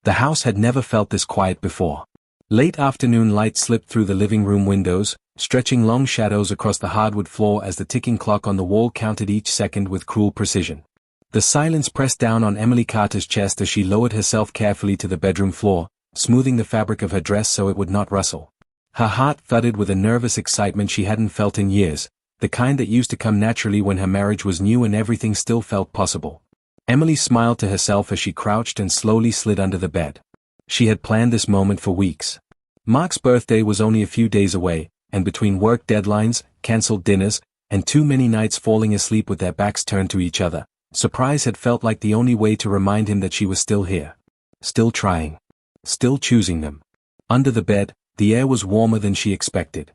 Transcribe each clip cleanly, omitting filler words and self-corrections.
The house had never felt this quiet before. Late afternoon light slipped through the living room windows, stretching long shadows across the hardwood floor as the ticking clock on the wall counted each second with cruel precision. The silence pressed down on Emily Carter's chest as she lowered herself carefully to the bedroom floor, smoothing the fabric of her dress so it would not rustle. Her heart thudded with a nervous excitement she hadn't felt in years, the kind that used to come naturally when her marriage was new and everything still felt possible. Emily smiled to herself as she crouched and slowly slid under the bed. She had planned this moment for weeks. Mark's birthday was only a few days away, and between work deadlines, cancelled dinners, and too many nights falling asleep with their backs turned to each other, surprise had felt like the only way to remind him that she was still here. Still trying. Still choosing them. Under the bed, the air was warmer than she expected.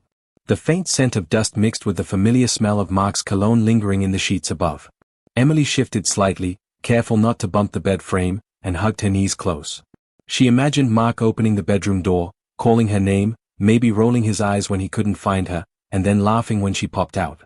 The faint scent of dust mixed with the familiar smell of Mark's cologne lingering in the sheets above. Emily shifted slightly, careful not to bump the bed frame, and hugged her knees close. She imagined Mark opening the bedroom door, calling her name, maybe rolling his eyes when he couldn't find her, and then laughing when she popped out.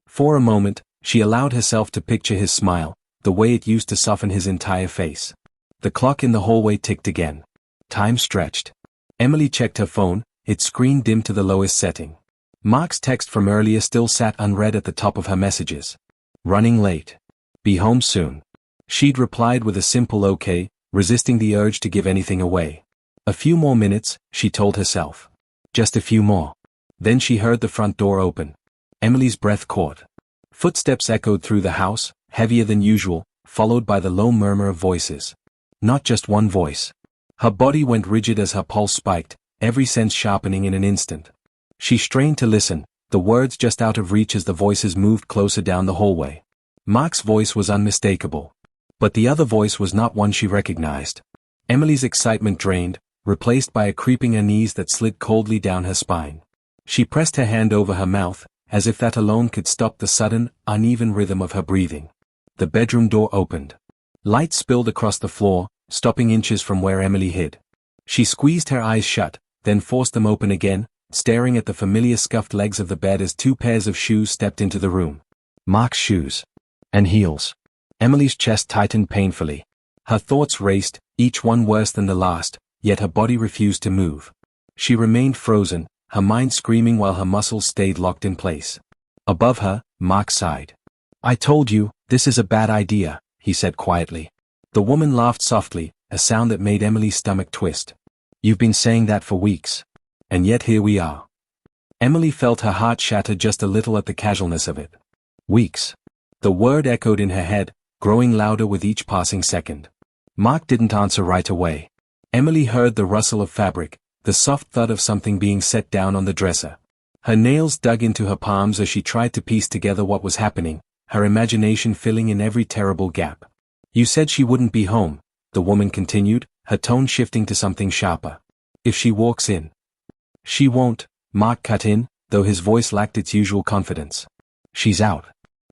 For a moment, she allowed herself to picture his smile, the way it used to soften his entire face. The clock in the hallway ticked again. Time stretched. Emily checked her phone, its screen dimmed to the lowest setting. Mark's text from earlier still sat unread at the top of her messages. Running late. Be home soon. She'd replied with a simple okay, resisting the urge to give anything away. A few more minutes, she told herself. Just a few more. Then she heard the front door open. Emily's breath caught. Footsteps echoed through the house, heavier than usual, followed by the low murmur of voices. Not just one voice. Her body went rigid as her pulse spiked, every sense sharpening in an instant. She strained to listen, the words just out of reach as the voices moved closer down the hallway. Mark's voice was unmistakable. But the other voice was not one she recognized. Emily's excitement drained, replaced by a creeping unease that slid coldly down her spine. She pressed her hand over her mouth, as if that alone could stop the sudden, uneven rhythm of her breathing. The bedroom door opened. Light spilled across the floor, stopping inches from where Emily hid. She squeezed her eyes shut, then forced them open again, staring at the familiar scuffed legs of the bed as two pairs of shoes stepped into the room. Mark's shoes. And heels. Emily's chest tightened painfully. Her thoughts raced, each one worse than the last, yet her body refused to move. She remained frozen, her mind screaming while her muscles stayed locked in place. Above her, Mark sighed. I told you, this is a bad idea, he said quietly. The woman laughed softly, a sound that made Emily's stomach twist. You've been saying that for weeks. And yet here we are. Emily felt her heart shatter just a little at the casualness of it. Weeks. The word echoed in her head, growing louder with each passing second. Mark didn't answer right away. Emily heard the rustle of fabric, the soft thud of something being set down on the dresser. Her nails dug into her palms as she tried to piece together what was happening, her imagination filling in every terrible gap. You said she wouldn't be home, the woman continued, her tone shifting to something sharper. If she walks in. She won't, Mark cut in, though his voice lacked its usual confidence. She's out.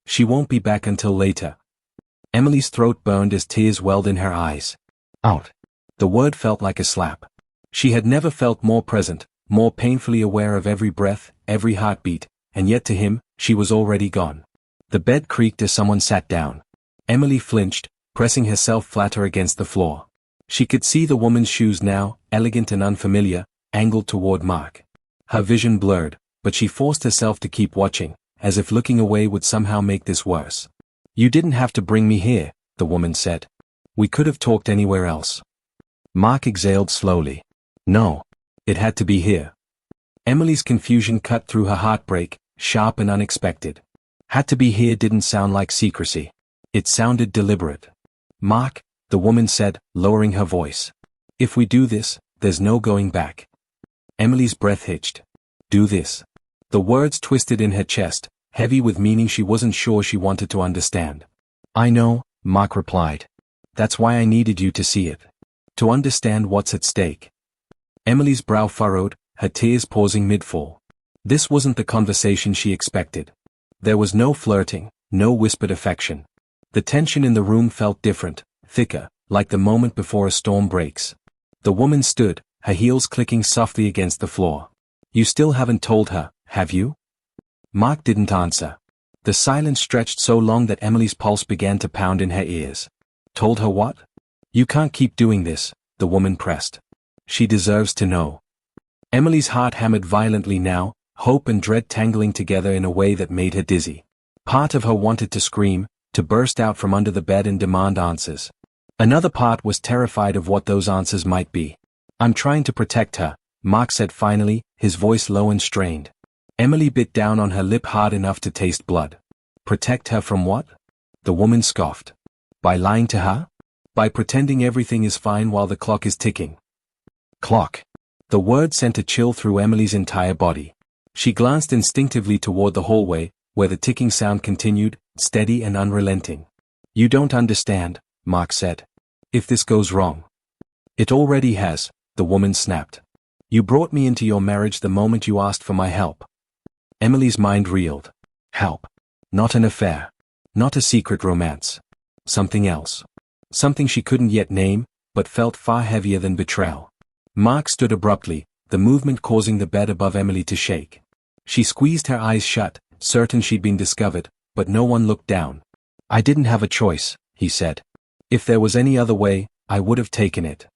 She won't be back until later. Emily's throat burned as tears welled in her eyes. Out. The word felt like a slap. She had never felt more present, more painfully aware of every breath, every heartbeat, and yet to him, she was already gone. The bed creaked as someone sat down. Emily flinched, pressing herself flatter against the floor. She could see the woman's shoes now, elegant and unfamiliar, angled toward Mark. Her vision blurred, but she forced herself to keep watching, as if looking away would somehow make this worse. You didn't have to bring me here, the woman said. We could have talked anywhere else. Mark exhaled slowly. No. It had to be here. Emily's confusion cut through her heartbreak, sharp and unexpected. Had to be here didn't sound like secrecy. It sounded deliberate. Mark, the woman said, lowering her voice. If we do this, there's no going back. Emily's breath hitched. Do this. The words twisted in her chest, heavy with meaning she wasn't sure she wanted to understand. I know, Mark replied. That's why I needed you to see it. To understand what's at stake. Emily's brow furrowed, her tears pausing mid-fall. This wasn't the conversation she expected. There was no flirting, no whispered affection. The tension in the room felt different, thicker, like the moment before a storm breaks. The woman stood, her heels clicking softly against the floor. You still haven't told her, have you? Mark didn't answer. The silence stretched so long that Emily's pulse began to pound in her ears. Told her what? You can't keep doing this, the woman pressed. She deserves to know. Emily's heart hammered violently now, hope and dread tangling together in a way that made her dizzy. Part of her wanted to scream, to burst out from under the bed and demand answers. Another part was terrified of what those answers might be. I'm trying to protect her, Mark said finally, his voice low and strained. Emily bit down on her lip hard enough to taste blood. Protect her from what? The woman scoffed. By lying to her? By pretending everything is fine while the clock is ticking. Clock. The word sent a chill through Emily's entire body. She glanced instinctively toward the hallway, where the ticking sound continued, steady and unrelenting. You don't understand, Mark said. If this goes wrong. It already has, the woman snapped. You brought me into your marriage the moment you asked for my help. Emily's mind reeled. Help. Not an affair. Not a secret romance. Something else. Something she couldn't yet name, but felt far heavier than betrayal. Mark stood abruptly, the movement causing the bed above Emily to shake. She squeezed her eyes shut, certain she'd been discovered, but no one looked down. I didn't have a choice, he said. If there was any other way, I would have taken it.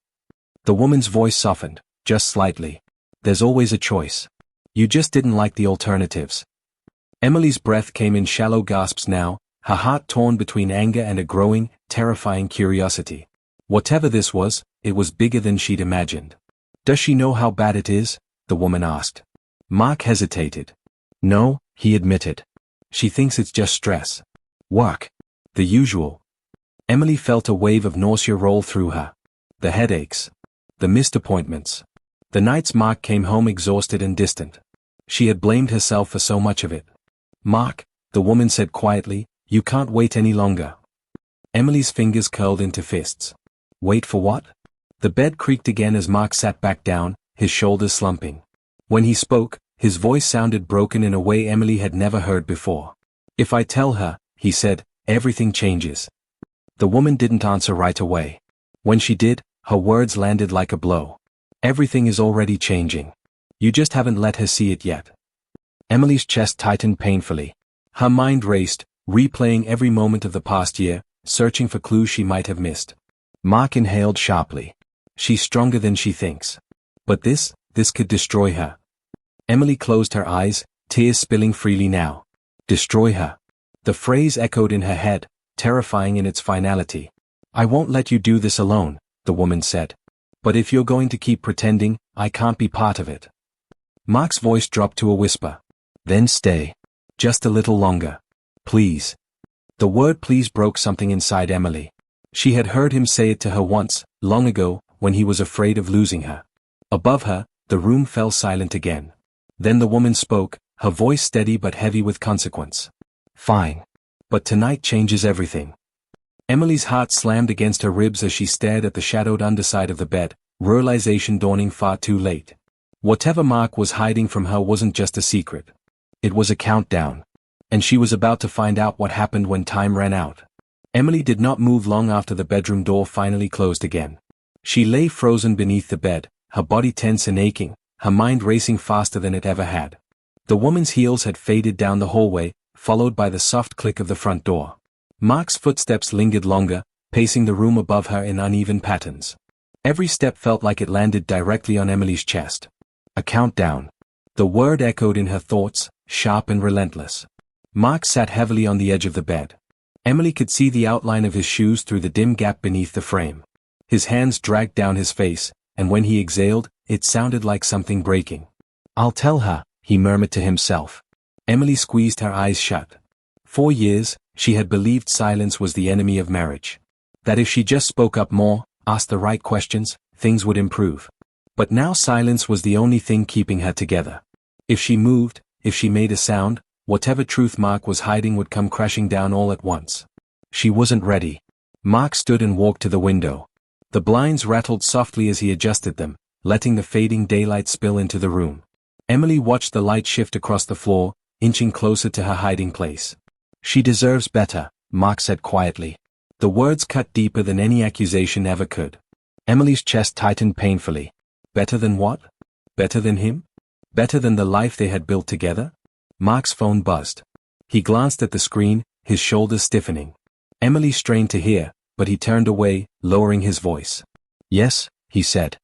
The woman's voice softened, just slightly. There's always a choice. You just didn't like the alternatives. Emily's breath came in shallow gasps now, her heart torn between anger and a growing, terrifying curiosity. Whatever this was, it was bigger than she'd imagined. Does she know how bad it is? The woman asked. Mark hesitated. No, he admitted. She thinks it's just stress. Work. The usual. Emily felt a wave of nausea roll through her. The headaches. The missed appointments. The nights Mark came home exhausted and distant. She had blamed herself for so much of it. Mark, the woman said quietly, you can't wait any longer. Emily's fingers curled into fists. Wait for what? The bed creaked again as Mark sat back down, his shoulders slumping. When he spoke, his voice sounded broken in a way Emily had never heard before. If I tell her, he said, everything changes. The woman didn't answer right away. When she did, her words landed like a blow. Everything is already changing. You just haven't let her see it yet. Emily's chest tightened painfully. Her mind raced, replaying every moment of the past year, searching for clues she might have missed. Mark inhaled sharply. She's stronger than she thinks. But this could destroy her. Emily closed her eyes, tears spilling freely now. Destroy her. The phrase echoed in her head, terrifying in its finality. I won't let you do this alone, the woman said. But if you're going to keep pretending, I can't be part of it. Mark's voice dropped to a whisper. Then stay. Just a little longer. Please. The word please broke something inside Emily. She had heard him say it to her once, long ago, when he was afraid of losing her. Above her, the room fell silent again. Then the woman spoke, her voice steady but heavy with consequence. Fine. But tonight changes everything. Emily's heart slammed against her ribs as she stared at the shadowed underside of the bed, realization dawning far too late. Whatever Mark was hiding from her wasn't just a secret. It was a countdown. And she was about to find out what happened when time ran out. Emily did not move long after the bedroom door finally closed again. She lay frozen beneath the bed, her body tense and aching, her mind racing faster than it ever had. The woman's heels had faded down the hallway, followed by the soft click of the front door. Mark's footsteps lingered longer, pacing the room above her in uneven patterns. Every step felt like it landed directly on Emily's chest. A countdown. The word echoed in her thoughts, sharp and relentless. Mark sat heavily on the edge of the bed. Emily could see the outline of his shoes through the dim gap beneath the frame. His hands dragged down his face, and when he exhaled, it sounded like something breaking. I'll tell her, he murmured to himself. Emily squeezed her eyes shut. For years, she had believed silence was the enemy of marriage. That if she just spoke up more, asked the right questions, things would improve. But now silence was the only thing keeping her together. If she moved, if she made a sound, whatever truth Mark was hiding would come crashing down all at once. She wasn't ready. Mark stood and walked to the window. The blinds rattled softly as he adjusted them, letting the fading daylight spill into the room. Emily watched the light shift across the floor, inching closer to her hiding place. She deserves better, Mark said quietly. The words cut deeper than any accusation ever could. Emily's chest tightened painfully. Better than what? Better than him? Better than the life they had built together? Mark's phone buzzed. He glanced at the screen, his shoulders stiffening. Emily strained to hear, but he turned away, lowering his voice. Yes, he said.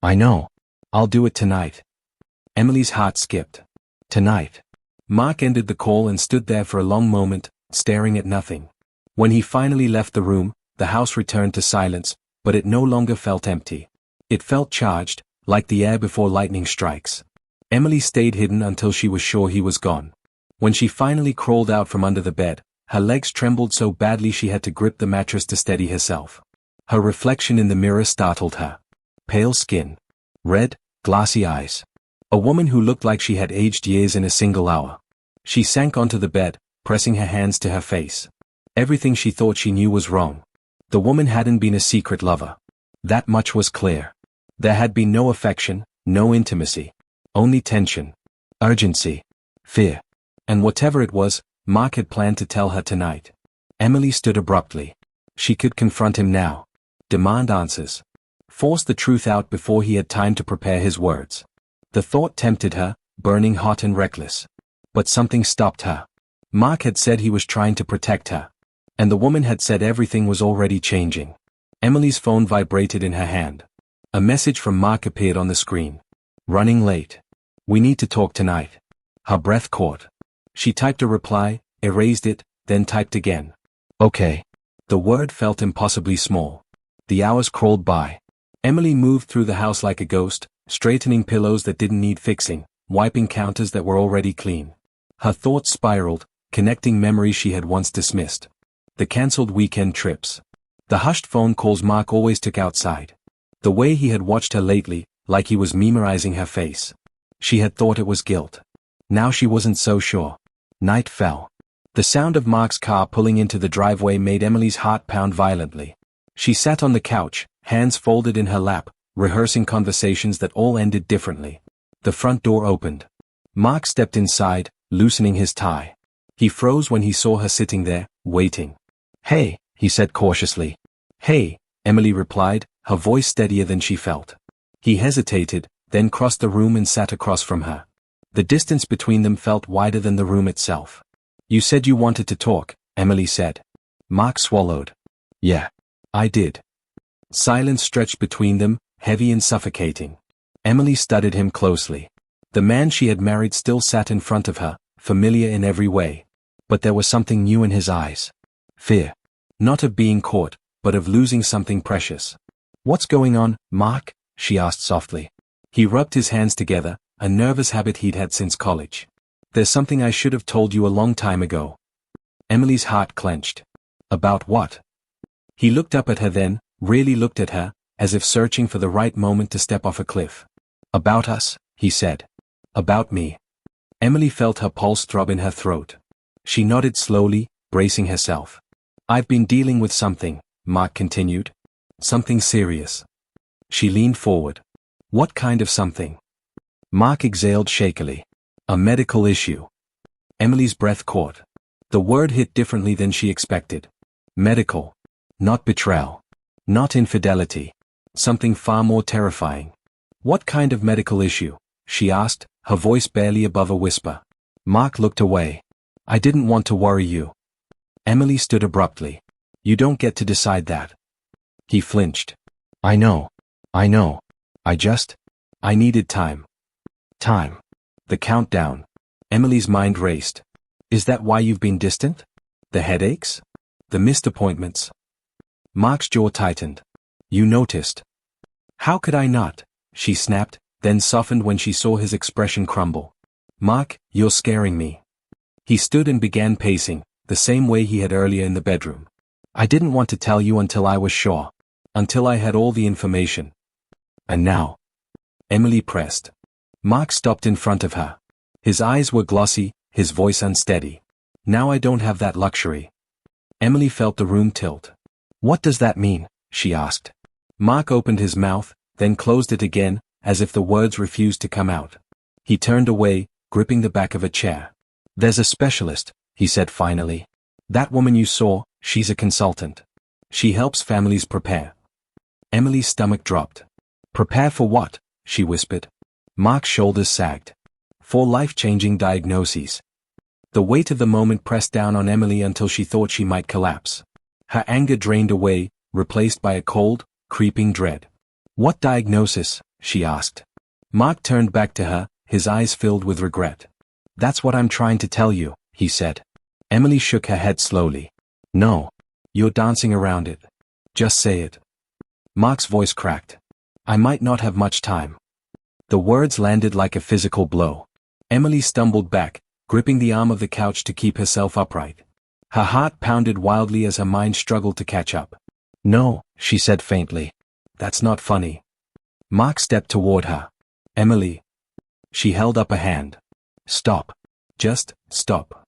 I know. I'll do it tonight. Emily's heart skipped. Tonight. Mark ended the call and stood there for a long moment, staring at nothing. When he finally left the room, the house returned to silence, but it no longer felt empty. It felt charged, like the air before lightning strikes. Emily stayed hidden until she was sure he was gone. When she finally crawled out from under the bed, her legs trembled so badly she had to grip the mattress to steady herself. Her reflection in the mirror startled her. Pale skin. Red, glassy eyes. A woman who looked like she had aged years in a single hour. She sank onto the bed, pressing her hands to her face. Everything she thought she knew was wrong. The woman hadn't been a secret lover. That much was clear. There had been no affection, no intimacy. Only tension. Urgency. Fear. And whatever it was, Mark had planned to tell her tonight. Emily stood abruptly. She could confront him now. Demand answers. Force the truth out before he had time to prepare his words. The thought tempted her, burning hot and reckless. But something stopped her. Mark had said he was trying to protect her. And the woman had said everything was already changing. Emily's phone vibrated in her hand. A message from Mark appeared on the screen. Running late. We need to talk tonight. Her breath caught. She typed a reply, erased it, then typed again. Okay. The word felt impossibly small. The hours crawled by. Emily moved through the house like a ghost, straightening pillows that didn't need fixing, wiping counters that were already clean. Her thoughts spiraled, connecting memories she had once dismissed. The cancelled weekend trips. The hushed phone calls Mark always took outside. The way he had watched her lately, like he was memorizing her face. She had thought it was guilt. Now she wasn't so sure. Night fell. The sound of Mark's car pulling into the driveway made Emily's heart pound violently. She sat on the couch, hands folded in her lap, rehearsing conversations that all ended differently. The front door opened. Mark stepped inside, loosening his tie. He froze when he saw her sitting there, waiting. Hey, he said cautiously. Hey, Emily replied, her voice steadier than she felt. He hesitated, then crossed the room and sat across from her. The distance between them felt wider than the room itself. You said you wanted to talk, Emily said. Mark swallowed. Yeah. I did. Silence stretched between them, heavy and suffocating. Emily studied him closely. The man she had married still sat in front of her, familiar in every way. But there was something new in his eyes. Fear. Not of being caught, but of losing something precious. What's going on, Mark? She asked softly. He rubbed his hands together, a nervous habit he'd had since college. There's something I should have told you a long time ago. Emily's heart clenched. About what? He looked up at her then, really looked at her, as if searching for the right moment to step off a cliff. About us, he said. About me. Emily felt her pulse throb in her throat. She nodded slowly, bracing herself. I've been dealing with something, Mark continued. Something serious. She leaned forward. What kind of something? Mark exhaled shakily. A medical issue. Emily's breath caught. The word hit differently than she expected. Medical. Not betrayal. Not infidelity. Something far more terrifying. What kind of medical issue? She asked, her voice barely above a whisper. Mark looked away. I didn't want to worry you. Emily stood abruptly. You don't get to decide that. He flinched. I know. I needed time. Time. The countdown. Emily's mind raced. Is that why you've been distant? The headaches? The missed appointments? Mark's jaw tightened. You noticed. How could I not? She snapped, then softened when she saw his expression crumble. Mark, you're scaring me. He stood and began pacing, the same way he had earlier in the bedroom. I didn't want to tell you until I was sure. Until I had all the information. And now? Emily pressed. Mark stopped in front of her. His eyes were glossy, his voice unsteady. Now I don't have that luxury. Emily felt the room tilt. What does that mean? She asked. Mark opened his mouth, then closed it again, as if the words refused to come out. He turned away, gripping the back of a chair. There's a specialist, he said finally. That woman you saw, she's a consultant. She helps families prepare. Emily's stomach dropped. Prepare for what? She whispered. Mark's shoulders sagged. For life-changing diagnoses. The weight of the moment pressed down on Emily until she thought she might collapse. Her anger drained away, replaced by a cold, creeping dread. What diagnosis? She asked. Mark turned back to her, his eyes filled with regret. That's what I'm trying to tell you, he said. Emily shook her head slowly. No. You're dancing around it. Just say it. Mark's voice cracked. I might not have much time. The words landed like a physical blow. Emily stumbled back, gripping the arm of the couch to keep herself upright. Her heart pounded wildly as her mind struggled to catch up. No, she said faintly. That's not funny. Mark stepped toward her. Emily. She held up a hand. Stop. Just stop.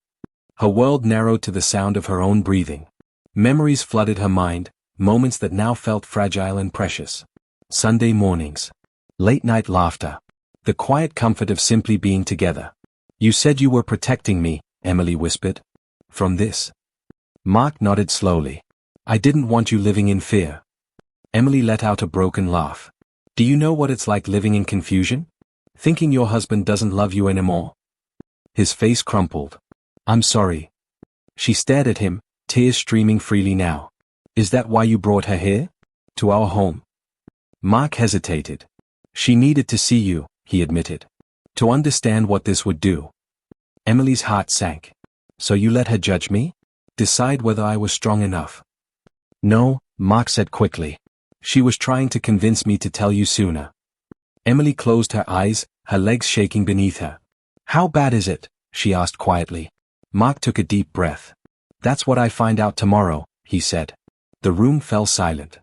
Her world narrowed to the sound of her own breathing. Memories flooded her mind, moments that now felt fragile and precious. Sunday mornings. Late-night laughter. The quiet comfort of simply being together. You said you were protecting me, Emily whispered. From this? Mark nodded slowly. I didn't want you living in fear. Emily let out a broken laugh. Do you know what it's like living in confusion? Thinking your husband doesn't love you anymore? His face crumpled. I'm sorry. She stared at him, tears streaming freely now. Is that why you brought her here? To our home? Mark hesitated. She needed to see you, he admitted. To understand what this would do. Emily's heart sank. So you let her judge me? Decide whether I was strong enough? No, Mark said quickly. She was trying to convince me to tell you sooner. Emily closed her eyes, her legs shaking beneath her. How bad is it? She asked quietly. Mark took a deep breath. That's what I find out tomorrow, he said. The room fell silent.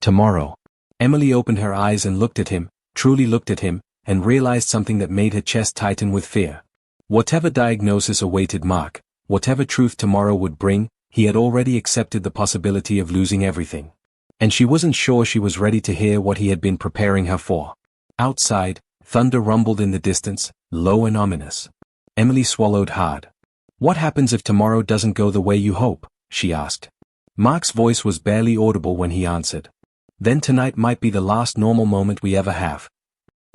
Tomorrow. Emily opened her eyes and looked at him, truly looked at him, and realized something that made her chest tighten with fear. Whatever diagnosis awaited Mark, whatever truth tomorrow would bring, he had already accepted the possibility of losing everything. And she wasn't sure she was ready to hear what he had been preparing her for. Outside, thunder rumbled in the distance, low and ominous. Emily swallowed hard. What happens if tomorrow doesn't go the way you hope? She asked. Mark's voice was barely audible when he answered. Then tonight might be the last normal moment we ever have.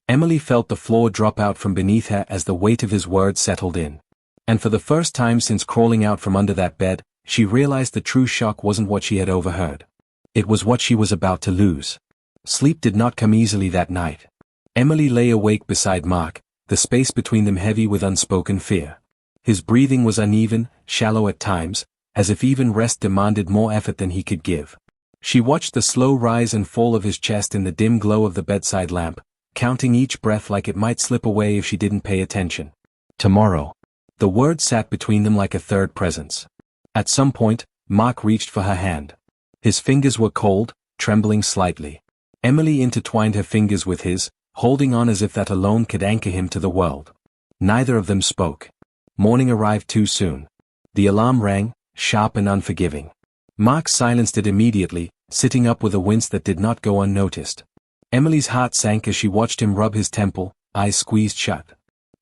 Emily felt the floor drop out from beneath her as the weight of his words settled in. And for the first time since crawling out from under that bed, she realized the true shock wasn't what she had overheard. It was what she was about to lose. Sleep did not come easily that night. Emily lay awake beside Mark, the space between them heavy with unspoken fear. His breathing was uneven, shallow at times, as if even rest demanded more effort than he could give. She watched the slow rise and fall of his chest in the dim glow of the bedside lamp, counting each breath like it might slip away if she didn't pay attention. Tomorrow. The word sat between them like a third presence. At some point, Mark reached for her hand. His fingers were cold, trembling slightly. Emily intertwined her fingers with his, holding on as if that alone could anchor him to the world. Neither of them spoke. Morning arrived too soon. The alarm rang, sharp and unforgiving. Mark silenced it immediately, sitting up with a wince that did not go unnoticed. Emily's heart sank as she watched him rub his temple, eyes squeezed shut.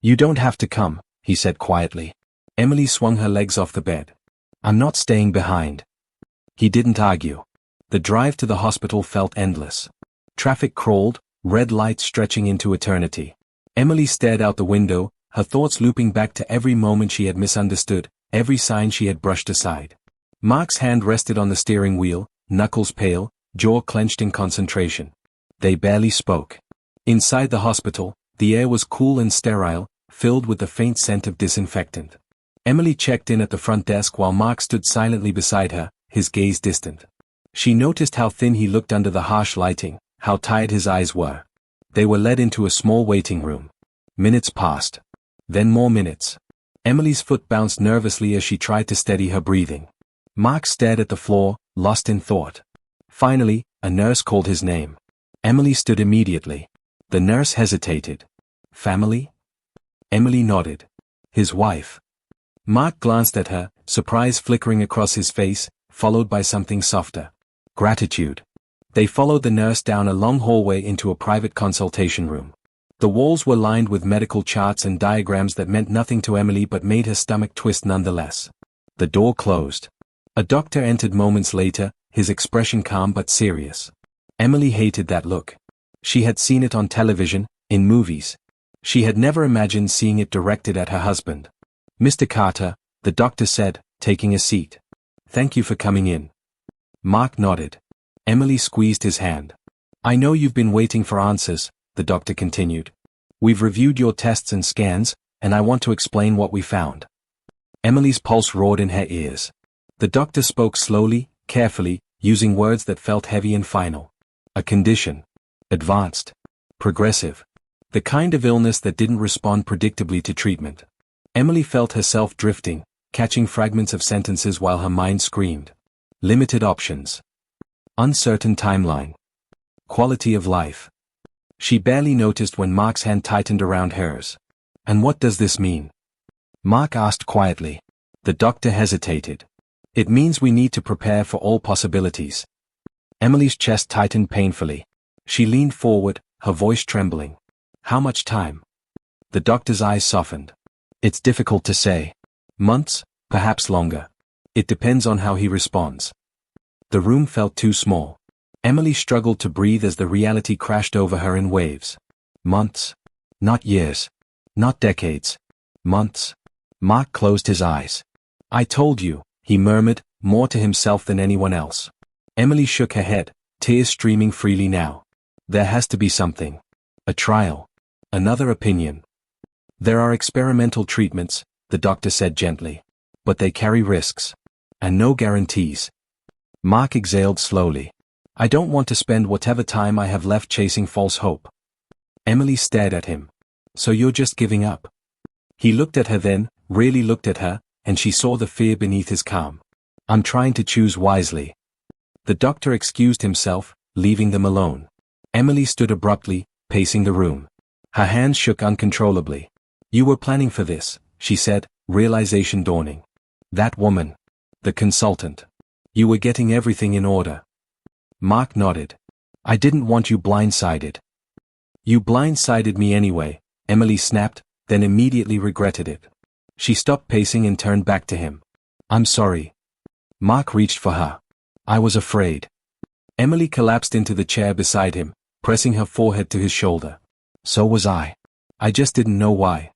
You don't have to come, he said quietly. Emily swung her legs off the bed. I'm not staying behind. He didn't argue. The drive to the hospital felt endless. Traffic crawled, red lights stretching into eternity. Emily stared out the window, her thoughts looping back to every moment she had misunderstood, every sign she had brushed aside. Mark's hand rested on the steering wheel, knuckles pale, jaw clenched in concentration. They barely spoke. Inside the hospital, the air was cool and sterile, filled with the faint scent of disinfectant. Emily checked in at the front desk while Mark stood silently beside her, his gaze distant. She noticed how thin he looked under the harsh lighting, how tired his eyes were. They were led into a small waiting room. Minutes passed. Then more minutes. Emily's foot bounced nervously as she tried to steady her breathing. Mark stared at the floor, lost in thought. Finally, a nurse called his name. Emily stood immediately. The nurse hesitated. Family? Emily nodded. His wife. Mark glanced at her, surprise flickering across his face, followed by something softer. Gratitude. They followed the nurse down a long hallway into a private consultation room. The walls were lined with medical charts and diagrams that meant nothing to Emily but made her stomach twist nonetheless. The door closed. A doctor entered moments later, his expression calm but serious. Emily hated that look. She had seen it on television, in movies. She had never imagined seeing it directed at her husband. Mr. Carter, the doctor said, taking a seat. Thank you for coming in. Mark nodded. Emily squeezed his hand. I know you've been waiting for answers, the doctor continued. We've reviewed your tests and scans, and I want to explain what we found. Emily's pulse roared in her ears. The doctor spoke slowly, carefully, using words that felt heavy and final. A condition. Advanced. Progressive. The kind of illness that didn't respond predictably to treatment. Emily felt herself drifting, catching fragments of sentences while her mind screamed. Limited options. Uncertain timeline. Quality of life. She barely noticed when Mark's hand tightened around hers. And what does this mean? Mark asked quietly. The doctor hesitated. It means we need to prepare for all possibilities. Emily's chest tightened painfully. She leaned forward, her voice trembling. How much time? The doctor's eyes softened. It's difficult to say. Months, perhaps longer. It depends on how he responds. The room felt too small. Emily struggled to breathe as the reality crashed over her in waves. Months. Not years. Not decades. Months. Mark closed his eyes. I told you, he murmured, more to himself than anyone else. Emily shook her head, tears streaming freely now. There has to be something. A trial. Another opinion. There are experimental treatments, the doctor said gently. But they carry risks. And no guarantees. Mark exhaled slowly. I don't want to spend whatever time I have left chasing false hope. Emily stared at him. So you're just giving up? He looked at her then, really looked at her, and she saw the fear beneath his calm. I'm trying to choose wisely. The doctor excused himself, leaving them alone. Emily stood abruptly, pacing the room. Her hands shook uncontrollably. You were planning for this, she said, realization dawning. That woman. The consultant. You were getting everything in order. Mark nodded. I didn't want you blindsided. You blindsided me anyway, Emily snapped, then immediately regretted it. She stopped pacing and turned back to him. I'm sorry. Mark reached for her. I was afraid. Emily collapsed into the chair beside him, pressing her forehead to his shoulder. So was I. I just didn't know why.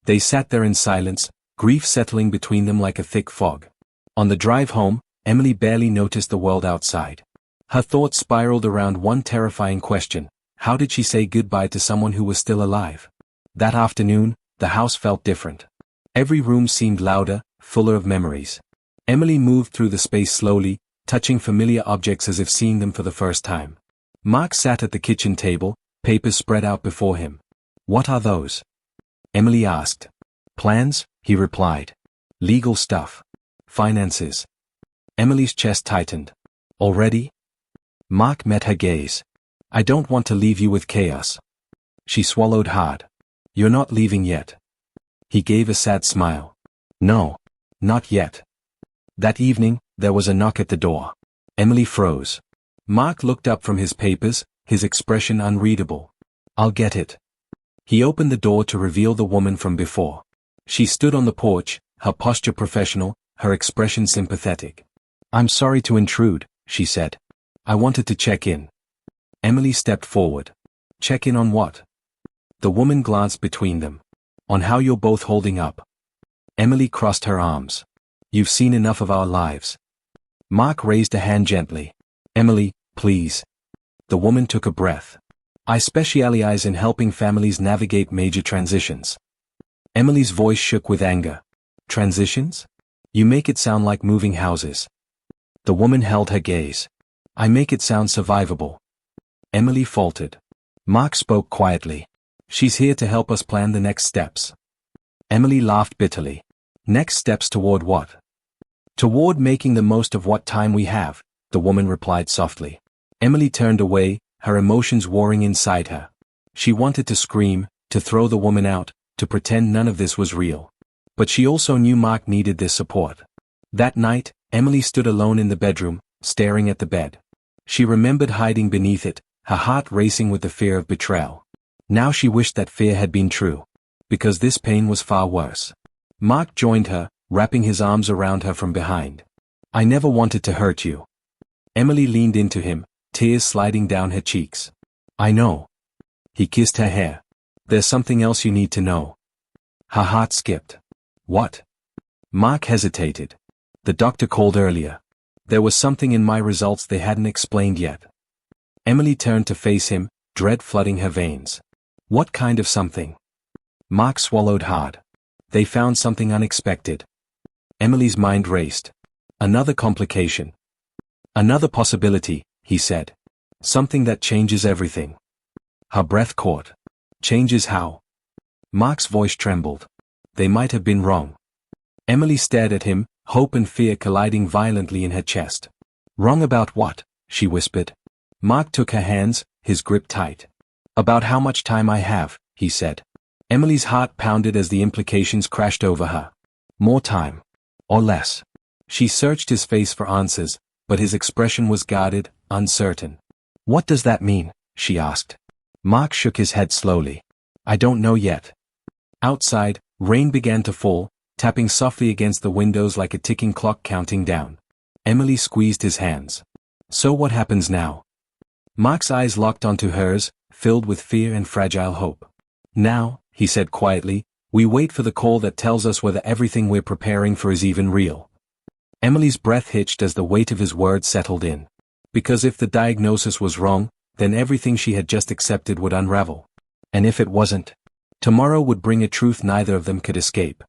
They sat there in silence, grief settling between them like a thick fog. On the drive home, Emily barely noticed the world outside. Her thoughts spiraled around one terrifying question. How did she say goodbye to someone who was still alive? That afternoon, the house felt different. Every room seemed louder, fuller of memories. Emily moved through the space slowly, touching familiar objects as if seeing them for the first time. Mark sat at the kitchen table, papers spread out before him. What are those? Emily asked. Plans, he replied. Legal stuff. Finances. Emily's chest tightened. Already? Mark met her gaze. I don't want to leave you with chaos. She swallowed hard. You're not leaving yet. He gave a sad smile. No. Not yet. That evening, there was a knock at the door. Emily froze. Mark looked up from his papers, his expression unreadable. I'll get it. He opened the door to reveal the woman from before. She stood on the porch, her posture professional, her expression sympathetic. I'm sorry to intrude, she said. I wanted to check in. Emily stepped forward. Check in on what? The woman glanced between them. On how you're both holding up. Emily crossed her arms. You've seen enough of our lives. Mark raised a hand gently. Emily, please. The woman took a breath. I specialize in helping families navigate major transitions. Emily's voice shook with anger. Transitions? You make it sound like moving houses. The woman held her gaze. I make it sound survivable. Emily faltered. Mark spoke quietly. She's here to help us plan the next steps. Emily laughed bitterly. Next steps toward what? Toward making the most of what time we have, the woman replied softly. Emily turned away, her emotions warring inside her. She wanted to scream, to throw the woman out, to pretend none of this was real. But she also knew Mark needed this support. That night, Emily stood alone in the bedroom, staring at the bed. She remembered hiding beneath it, her heart racing with the fear of betrayal. Now she wished that fear had been true. Because this pain was far worse. Mark joined her, wrapping his arms around her from behind. I never wanted to hurt you. Emily leaned into him, tears sliding down her cheeks. I know. He kissed her hair. There's something else you need to know. Her heart skipped. What? Mark hesitated. The doctor called earlier. There was something in my results they hadn't explained yet. Emily turned to face him, dread flooding her veins. What kind of something? Mark swallowed hard. They found something unexpected. Emily's mind raced. Another complication. Another possibility, he said. Something that changes everything. Her breath caught. Changes how? Mark's voice trembled. They might have been wrong. Emily stared at him, hope and fear colliding violently in her chest. Wrong about what? She whispered. Mark took her hands, his grip tight. About how much time I have, he said. Emily's heart pounded as the implications crashed over her. More time. Or less. She searched his face for answers, but his expression was guarded, uncertain. What does that mean? She asked. Mark shook his head slowly. I don't know yet. Outside, rain began to fall, tapping softly against the windows like a ticking clock counting down. Emily squeezed his hands. So what happens now? Mark's eyes locked onto hers, filled with fear and fragile hope. Now, he said quietly, we wait for the call that tells us whether everything we're preparing for is even real. Emily's breath hitched as the weight of his words settled in. Because if the diagnosis was wrong, then everything she had just accepted would unravel. And if it wasn't? Tomorrow would bring a truth neither of them could escape.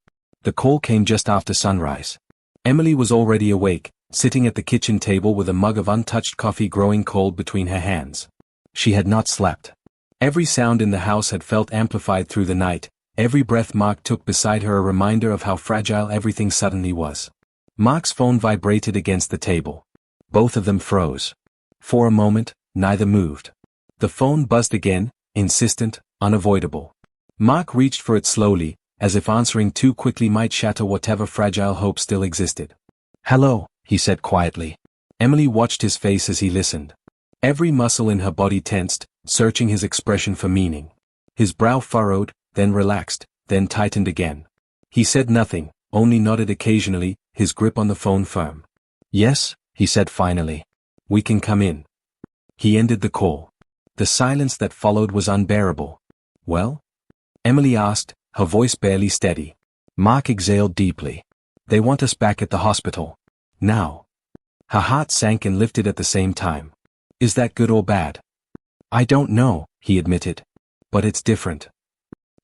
The call came just after sunrise. Emily was already awake, sitting at the kitchen table with a mug of untouched coffee growing cold between her hands. She had not slept. Every sound in the house had felt amplified through the night, every breath Mark took beside her a reminder of how fragile everything suddenly was. Mark's phone vibrated against the table. Both of them froze. For a moment, neither moved. The phone buzzed again, insistent, unavoidable. Mark reached for it slowly, as if answering too quickly might shatter whatever fragile hope still existed. Hello, he said quietly. Emily watched his face as he listened. Every muscle in her body tensed, searching his expression for meaning. His brow furrowed, then relaxed, then tightened again. He said nothing, only nodded occasionally, his grip on the phone firm. Yes, he said finally. We can come in. He ended the call. The silence that followed was unbearable. Well? Emily asked, her voice barely steady. Mark exhaled deeply. They want us back at the hospital. Now. Her heart sank and lifted at the same time. Is that good or bad? I don't know, he admitted. But it's different.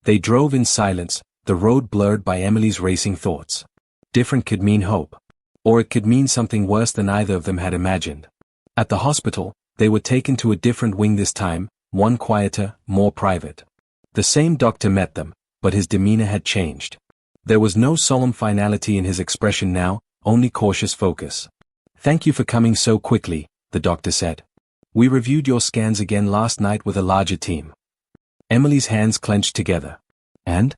They drove in silence, the road blurred by Emily's racing thoughts. Different could mean hope. Or it could mean something worse than either of them had imagined. At the hospital, they were taken to a different wing this time, one quieter, more private. The same doctor met them, but his demeanor had changed. There was no solemn finality in his expression now, only cautious focus. Thank you for coming so quickly, the doctor said. We reviewed your scans again last night with a larger team. Emily's hands clenched together. And?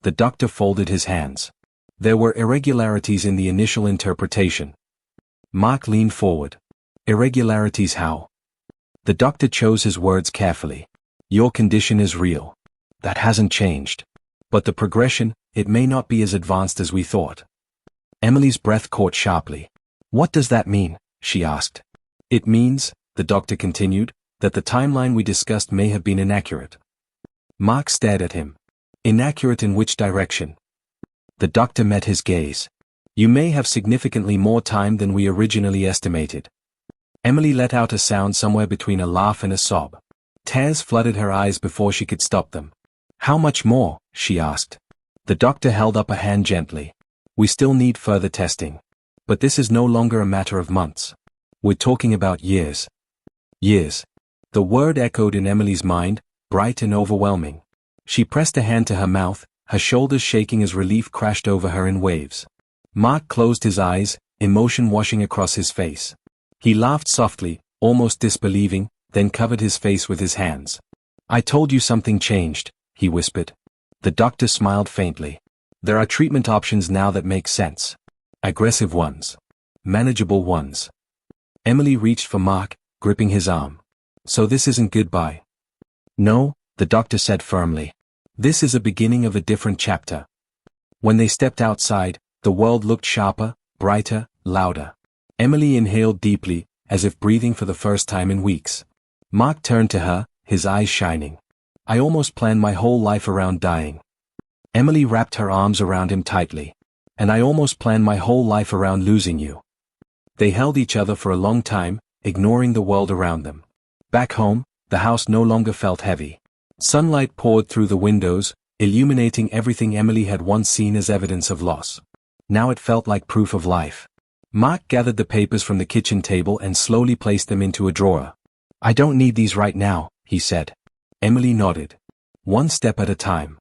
The doctor folded his hands. There were irregularities in the initial interpretation. Mark leaned forward. Irregularities how? The doctor chose his words carefully. Your condition is real. That hasn't changed. But the progression, it may not be as advanced as we thought. Emily's breath caught sharply. What does that mean? She asked. It means, the doctor continued, that the timeline we discussed may have been inaccurate. Mark stared at him. Inaccurate in which direction? The doctor met his gaze. You may have significantly more time than we originally estimated. Emily let out a sound somewhere between a laugh and a sob. Tears flooded her eyes before she could stop them. How much more? She asked. The doctor held up a hand gently. We still need further testing. But this is no longer a matter of months. We're talking about years. Years. The word echoed in Emily's mind, bright and overwhelming. She pressed a hand to her mouth, her shoulders shaking as relief crashed over her in waves. Mark closed his eyes, emotion washing across his face. He laughed softly, almost disbelieving, then covered his face with his hands. I told you something changed, he whispered. The doctor smiled faintly. There are treatment options now that make sense. Aggressive ones. Manageable ones. Emily reached for Mark, gripping his arm. So this isn't goodbye. No, the doctor said firmly. This is a beginning of a different chapter. When they stepped outside, the world looked sharper, brighter, louder. Emily inhaled deeply, as if breathing for the first time in weeks. Mark turned to her, his eyes shining. I almost planned my whole life around dying. Emily wrapped her arms around him tightly. And I almost planned my whole life around losing you. They held each other for a long time, ignoring the world around them. Back home, the house no longer felt heavy. Sunlight poured through the windows, illuminating everything Emily had once seen as evidence of loss. Now it felt like proof of life. Mark gathered the papers from the kitchen table and slowly placed them into a drawer. "I don't need these right now," he said. Emily nodded. "One step at a time."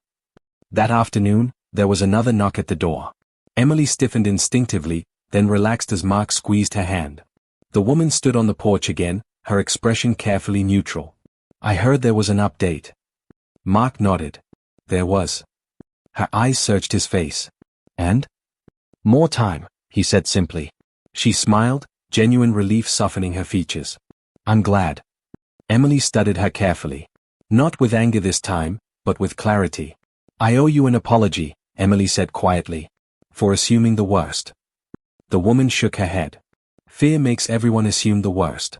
That afternoon, there was another knock at the door. Emily stiffened instinctively, then relaxed as Mark squeezed her hand. The woman stood on the porch again, her expression carefully neutral. "I heard there was an update." Mark nodded. There was. Her eyes searched his face. "And?" "More time," he said simply. She smiled, genuine relief softening her features. "I'm glad." Emily studied her carefully. Not with anger this time, but with clarity. "I owe you an apology," Emily said quietly, "for assuming the worst." The woman shook her head. "Fear makes everyone assume the worst."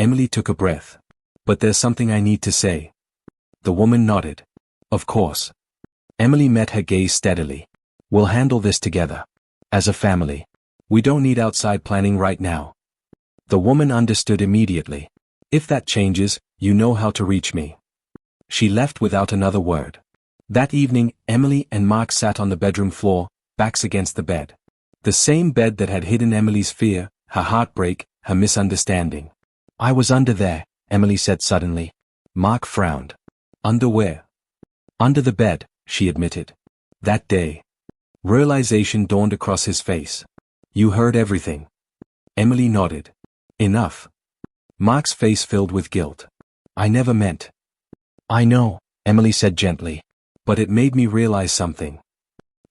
Emily took a breath. "But there's something I need to say." The woman nodded. "Of course." Emily met her gaze steadily. "We'll handle this together. As a family. We don't need outside planning right now." The woman understood immediately. "If that changes, you know how to reach me." She left without another word. That evening, Emily and Mark sat on the bedroom floor, backs against the bed. The same bed that had hidden Emily's fear, her heartbreak, her misunderstanding. "I was under there," Emily said suddenly. Mark frowned. "Under where?" "Under the bed," she admitted. "That day." Realization dawned across his face. "You heard everything." Emily nodded. "Enough." Mark's face filled with guilt. "I never meant." "I know," Emily said gently. "But it made me realize something."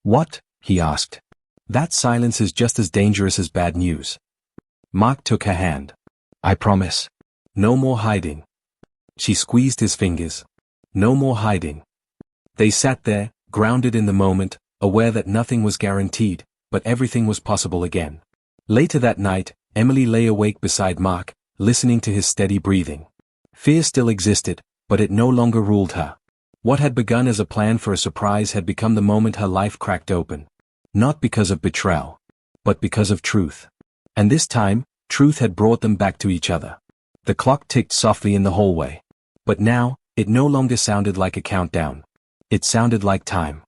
"What?" he asked. "That silence is just as dangerous as bad news." Mark took her hand. "I promise. No more hiding." She squeezed his fingers. "No more hiding." They sat there, grounded in the moment, aware that nothing was guaranteed, but everything was possible again. Later that night, Emily lay awake beside Mark, listening to his steady breathing. Fear still existed, but it no longer ruled her. What had begun as a plan for a surprise had become the moment her life cracked open. Not because of betrayal, but because of truth. And this time, truth had brought them back to each other. The clock ticked softly in the hallway. But now, it no longer sounded like a countdown. It sounded like time.